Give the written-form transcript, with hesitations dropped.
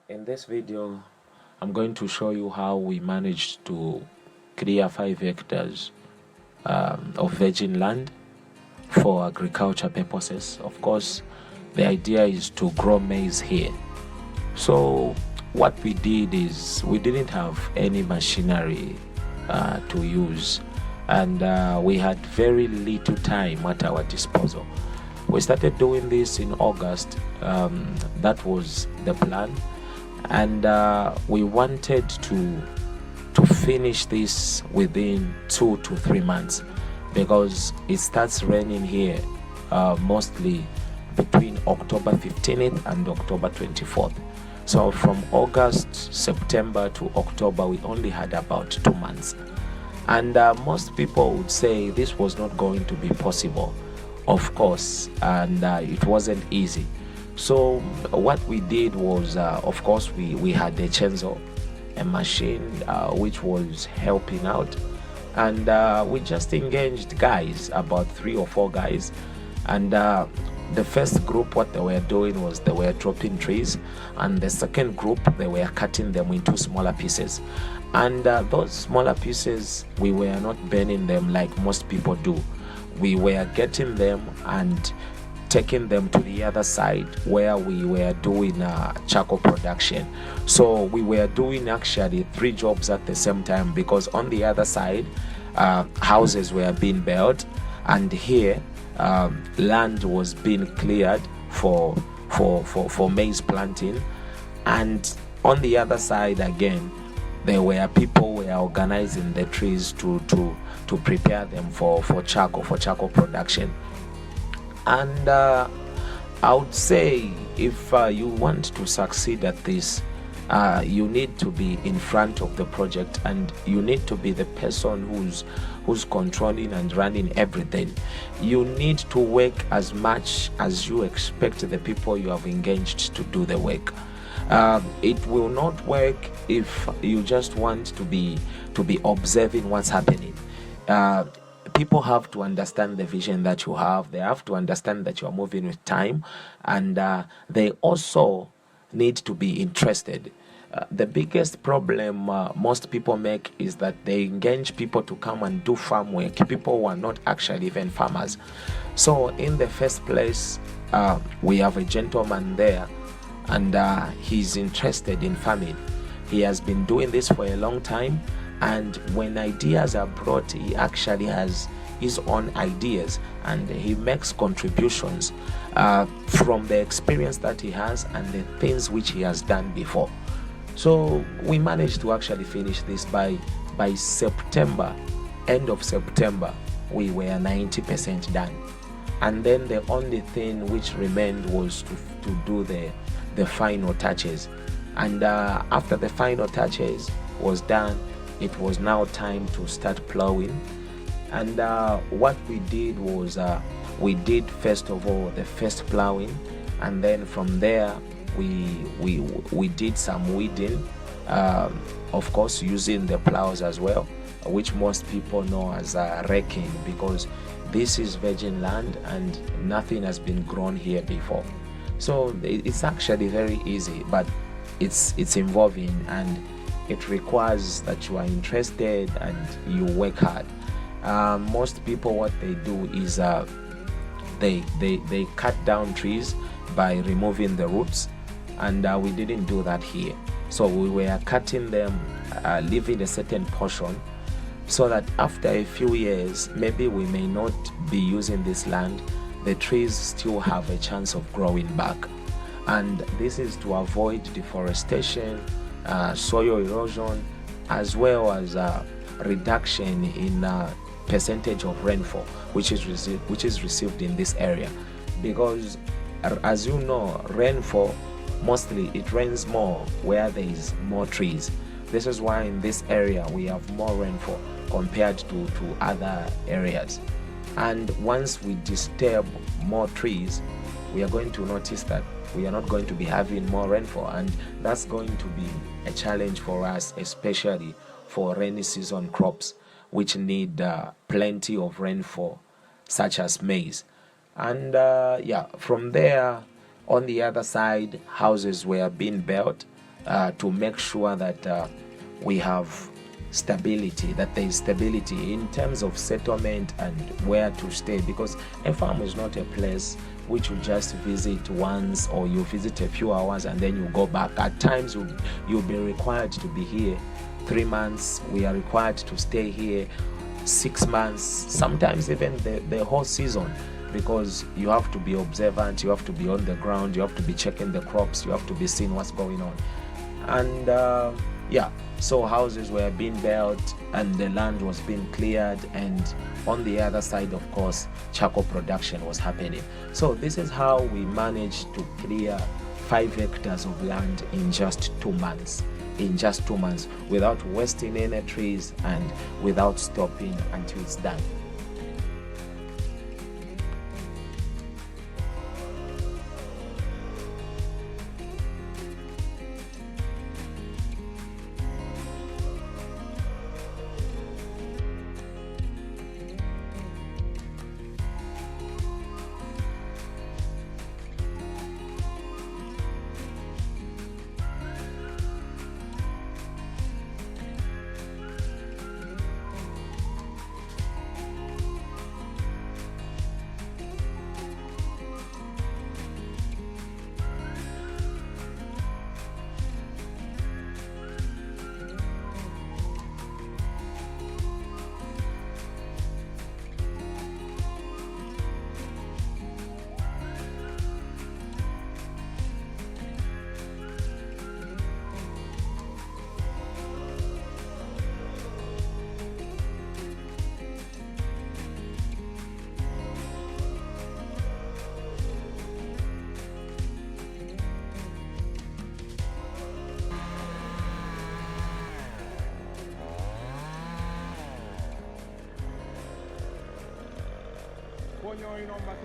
In this video, I'm going to show you how we managed to clear 5 hectares of virgin land for agriculture purposes. Of course, the idea is to grow maize here. So what we did is we didn't have any machinery to use, and we had very little time at our disposal. We started doing this in August. That was the plan, and we wanted to finish this within 2 to 3 months, because it starts raining here mostly between October 15th and October 24th. So from August, September to October, we only had about 2 months. And most people would say this was not going to be possible, of course, and it wasn't easy. So what we did was, of course, we had a chainsaw, a machine which was helping out, and we just engaged guys, about 3 or 4 guys, and the first group, what they were doing was they were dropping trees, and the second group, they were cutting them into smaller pieces. And those smaller pieces, we were not burning them like most people do. We were getting them and taking them to the other side where we were doing charcoal production. So we were doing actually 3 jobs at the same time, because on the other side houses were being built, and here land was being cleared for maize planting, and on the other side again there were people were organizing the trees to prepare them for charcoal production. And I would say, if you want to succeed at this, you need to be in front of the project, and you need to be the person who's controlling and running everything. You need to work as much as you expect the people you have engaged to do the work. It will not work if you just want to be observing what's happening. People have to understand the vision that you have. They have to understand that you are moving with time, and they also need to be interested. The biggest problem most people make is that they engage people to come and do farm work, people who are not actually even farmers. So in the first place, we have a gentleman there, and he's interested in farming. He has been doing this for a long time, and when ideas are brought, he actually has his own ideas, and he makes contributions from the experience that he has and the things which he has done before. So we managed to actually finish this by September, end of September. We were 90% done, and then the only thing which remained was to do the final touches. And after the final touches was done, it was now time to start plowing. And what we did was, we did first of all the first plowing, and then from there we did some weeding, of course using the plows as well, which most people know as raking, because this is virgin land and nothing has been grown here before. So it's actually very easy, but it's involving, and it requires that you are interested and you work hard. Most people, what they do is they cut down trees by removing the roots, and we didn't do that here. So we were cutting them, leaving a certain portion, so that after a few years, maybe we may not be using this land, the trees still have a chance of growing back. And this is to avoid deforestation, soil erosion, as well as reduction in percentage of rainfall which is received in this area, because as you know, rainfall, mostly it rains more where there is more trees. This is why in this area we have more rainfall compared to other areas. And once we disturb more trees, we are going to notice that we are not going to be having more rainfall, and that's going to be a challenge for us, especially for rainy season crops which need plenty of rainfall, such as maize. And from there, on the other side, houses were being built to make sure that we have stability, that there is stability in terms of settlement and where to stay, because a farm is not a place which you just visit once, or you visit a few hours and then you go back. At times you'll be required to be here 3 months. We are required to stay here 6 months, sometimes even the whole season, because you have to be observant, you have to be on the ground, you have to be checking the crops, you have to be seeing what's going on. And so houses were being built and the land was being cleared, and on the other side, of course, charcoal production was happening. So this is how we managed to clear 5 hectares of land in just 2 months. Without wasting any trees and without stopping until it's done. Coño, y no más